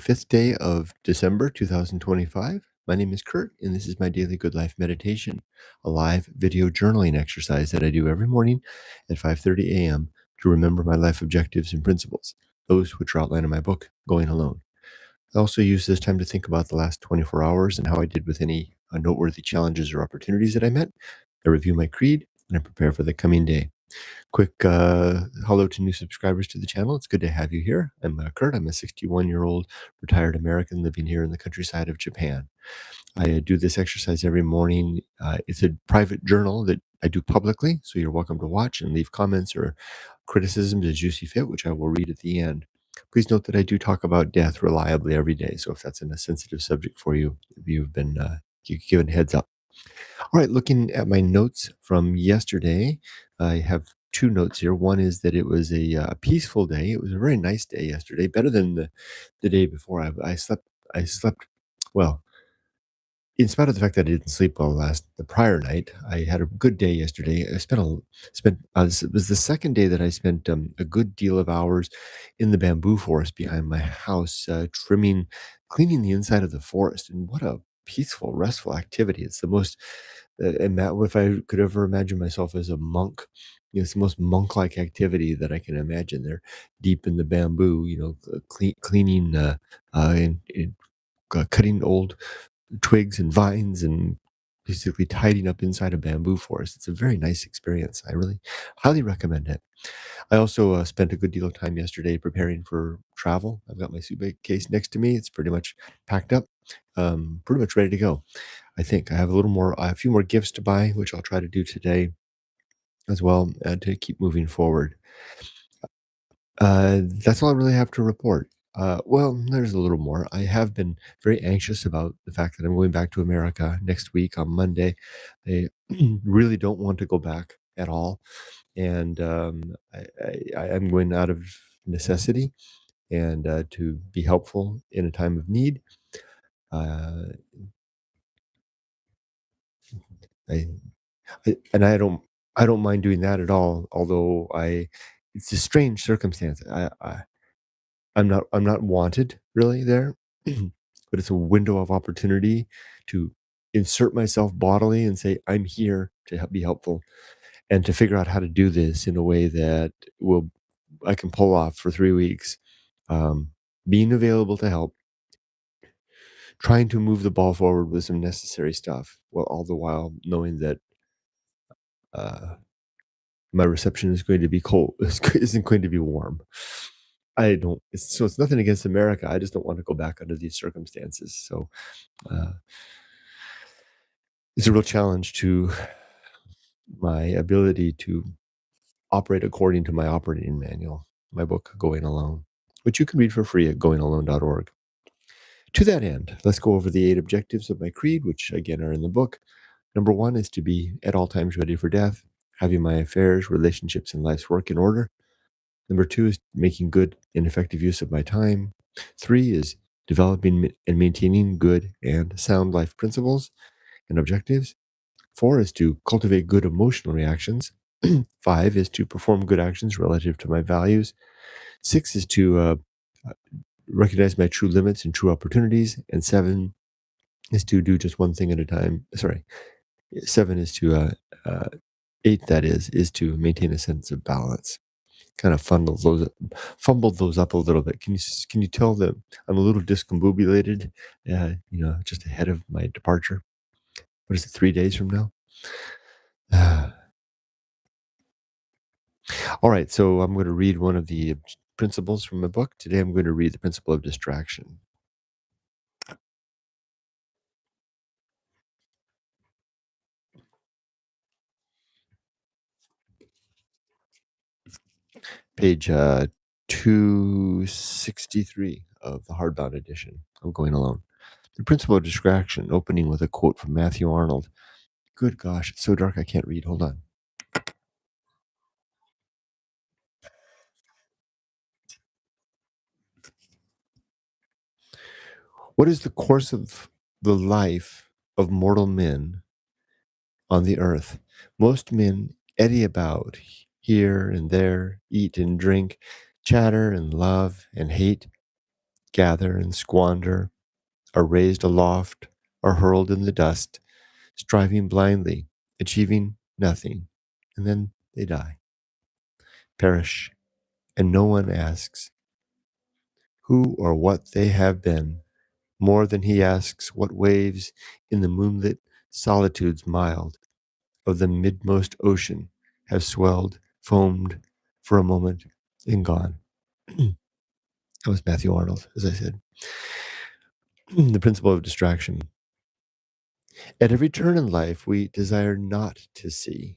Fifth day of December 2025. My name is Kurt, and this is my daily good life meditation, a live video journaling exercise that I do every morning at 5:30 a.m. to remember my life objectives and principles, those which are outlined in my book, Going Alone. I also use this time to think about the last 24 hours and how I did with any noteworthy challenges or opportunities that I met. I review my creed and I prepare for the coming day. Quick hello to new subscribers to the channel. It's good to have you here. I'm Kurt. I'm a 61-year-old retired American living here in the countryside of Japan. I do this exercise every morning. It's a private journal that I do publicly, so you're welcome to watch and leave comments or criticisms as you see fit, which I will read at the end. Please note that I do talk about death reliably every day, so if that's a sensitive subject for you, you've been given heads up. All right, looking at my notes from yesterday, I have two notes here. One is that it was a peaceful day. It was a very nice day yesterday, better than the day before. I slept well. In spite of the fact that I didn't sleep well the prior night, I had a good day yesterday. This it was the second day that I spent a good deal of hours in the bamboo forest behind my house, cleaning the inside of the forest. And what a peaceful, restful activity! It's the most, if I could ever imagine myself as a monk, it's the most monk-like activity that I can imagine. They're deep in the bamboo, cleaning and cutting old twigs and vines and basically tidying up inside a bamboo forest. It's a very nice experience. I really highly recommend it. I also spent a good deal of time yesterday preparing for travel. I've got my suitcase next to me. It's pretty much packed up, pretty much ready to go. I think I have a few more gifts to buy, which I'll try to do today as well to keep moving forward. That's all I really have to report. Well, there's a little more. I have been very anxious about the fact that I'm going back to America next week on Monday. I really don't want to go back at all, and I'm going out of necessity and to be helpful in a time of need. Uh, I, and I don't mind doing that at all. Although it's a strange circumstance. I'm not wanted really there, but it's a window of opportunity to insert myself bodily and say, I'm here to be helpful and to figure out how to do this in a way that will I can pull off for 3 weeks. Um, Being available to help, trying to move the ball forward with some necessary stuff, while all the while knowing that uh, my reception is going to be cold, isn't going to be warm. It's nothing against America. I just don't want to go back under these circumstances. So uh, it's a real challenge to my ability to operate according to my operating manual, my book, Going Alone, which you can read for free at goingalone.org. To that end, let's go over the 8 objectives of my creed, which again are in the book. Number 1 is to be at all times ready for death, having my affairs, relationships, and life's work in order. Number 2 is making good and effective use of my time. 3 is developing and maintaining good and sound life principles and objectives. 4 is to cultivate good emotional reactions. 5 is to perform good actions relative to my values. 6 is to recognize my true limits and true opportunities. And 7 is to do just one thing at a time. Sorry, 7 is to, 8 that is to maintain a sense of balance. Kind of fumbled those up a little bit. Can you tell that I'm a little discombobulated, just ahead of my departure? What is it, 3 days from now? All right, so I'm going to read one of the principles from my book. Today I'm going to read the principle of distraction. Page 263 of the hardbound edition of Going Alone. The principle of distraction, opening with a quote from Matthew Arnold. Good gosh, it's so dark I can't read. Hold on. What is the course of the life of mortal men on the earth? Most men eddy about here and there, eat and drink, chatter and love and hate, gather and squander, are raised aloft, are hurled in the dust, striving blindly, achieving nothing, and then they die, perish, and no one asks who or what they have been, more than he asks what waves in the moonlit solitudes mild of the midmost ocean have swelled, foamed for a moment, and gone. That was Matthew Arnold, as I said. The principle of distraction. At every turn in life, we desire not to see.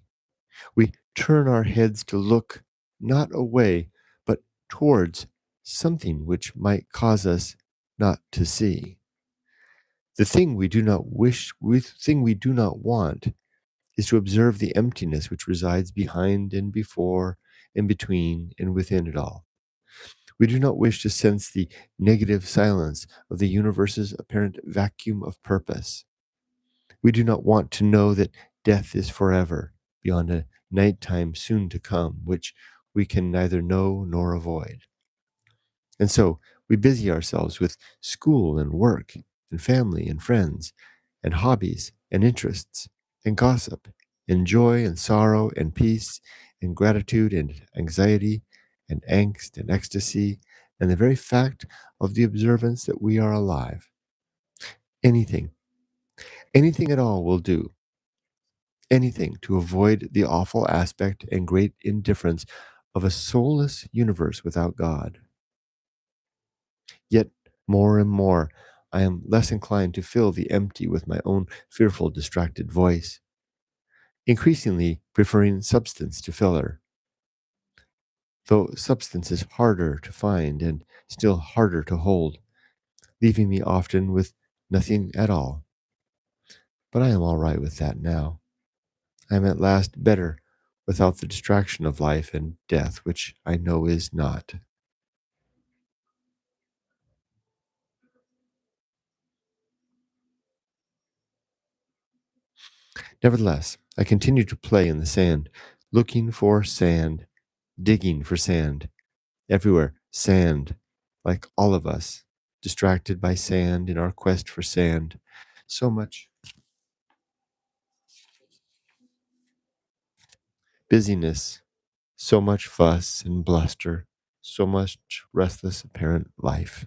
We turn our heads to look not away, but towards something which might cause us not to see. The thing we do not wish, the thing we do not want, is to observe the emptiness which resides behind and before and between and within it all. We do not wish to sense the negative silence of the universe's apparent vacuum of purpose. We do not want to know that death is forever, beyond a nighttime soon to come, which we can neither know nor avoid. And so we busy ourselves with school and work and family and friends and hobbies and interests and gossip and joy and sorrow and peace and gratitude and anxiety and angst and ecstasy and the very fact of the observance that we are alive. Anything, anything at all will do. Anything to avoid the awful aspect and great indifference of a soulless universe without God. Yet, more and more, I am less inclined to fill the empty with my own fearful, distracted voice, increasingly preferring substance to filler, though substance is harder to find and still harder to hold, leaving me often with nothing at all. But I am all right with that now. I am at last better without the distraction of life and death, which I know is not. Nevertheless, I continue to play in the sand, looking for sand, digging for sand, everywhere sand, like all of us, distracted by sand in our quest for sand. So much busyness, so much fuss and bluster, so much restless apparent life.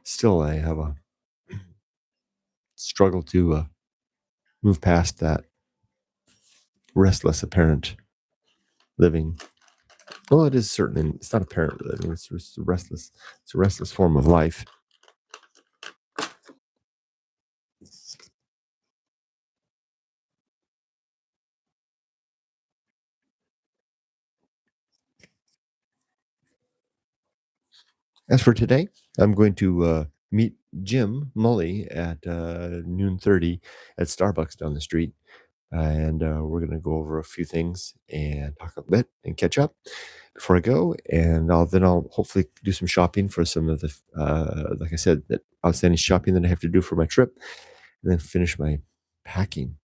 Still, I have a struggle to move past that restless apparent living. Well, it is certainly, it's not apparent living, it's just restless. It's a restless form of life. As for today, I'm going to meet Jim Mully at noon 30 at Starbucks down the street. And we're going to go over a few things and talk a bit and catch up before I go. And I'll hopefully do some shopping for some of the, like I said, that outstanding shopping that I have to do for my trip, and then finish my packing.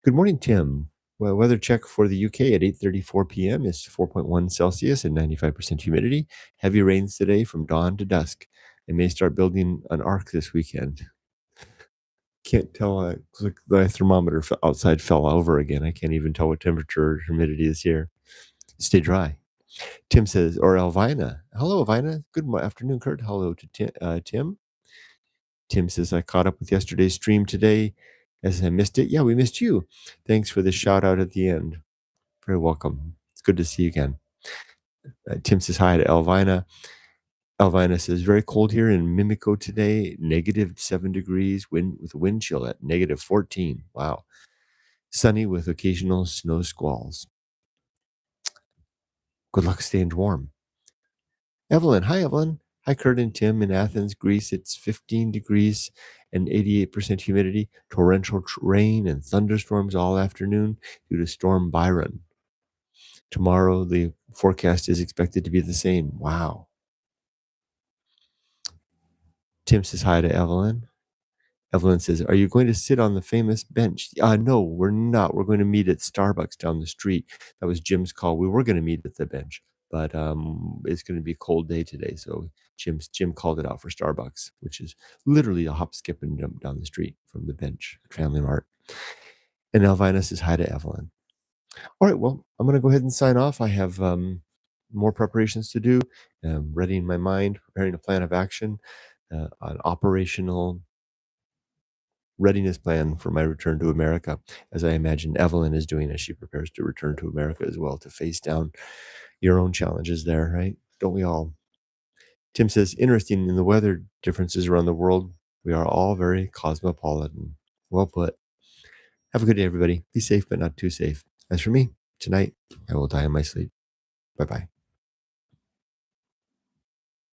Good morning, Tim. Well, weather check for the UK at 8:34 p.m. is 4.1 Celsius and 95% humidity. Heavy rains today from dawn to dusk. I may start building an ark this weekend. Can't tell. Looks like the thermometer outside fell over again. I can't even tell what temperature or humidity is here. Stay dry. Tim says, or Elvina. Hello, Elvina. Good afternoon, Kurt. Hello to Tim. Tim says, I caught up with yesterday's stream today as I missed it. Yeah, we missed you. Thanks for the shout out at the end. Very welcome. It's good to see you again. Tim says hi to Elvina. Elvina says, very cold here in Mimico today, -7 degrees, wind with a wind chill at -14. Wow. Sunny with occasional snow squalls. Good luck staying warm. Evelyn, hi Evelyn. Hi Kurt and Tim in Athens, Greece. It's 15 degrees and 88% humidity, torrential rain and thunderstorms all afternoon due to Storm Byron. Tomorrow, the forecast is expected to be the same. Wow. Tim says hi to Evelyn. Evelyn says, are you going to sit on the famous bench? No, we're not. We're going to meet at Starbucks down the street. That was Jim's call. We were going to meet at the bench, but it's going to be a cold day today. So Jim called it out for Starbucks, which is literally a hop, skip, and jump down the street from the bench at Family Mart. And Elvina says hi to Evelyn. All right, well, I'm going to go ahead and sign off. I have more preparations to do, readying my mind, preparing a plan of action, an operational readiness plan for my return to America, as I imagine Evelyn is doing as she prepares to return to America as well, to face down your own challenges there, right? Don't we all? Tim says, interesting in the weather differences around the world. We are all very cosmopolitan. Well put. Have a good day, everybody. Be safe, but not too safe. As for me, tonight, I will die in my sleep. Bye bye.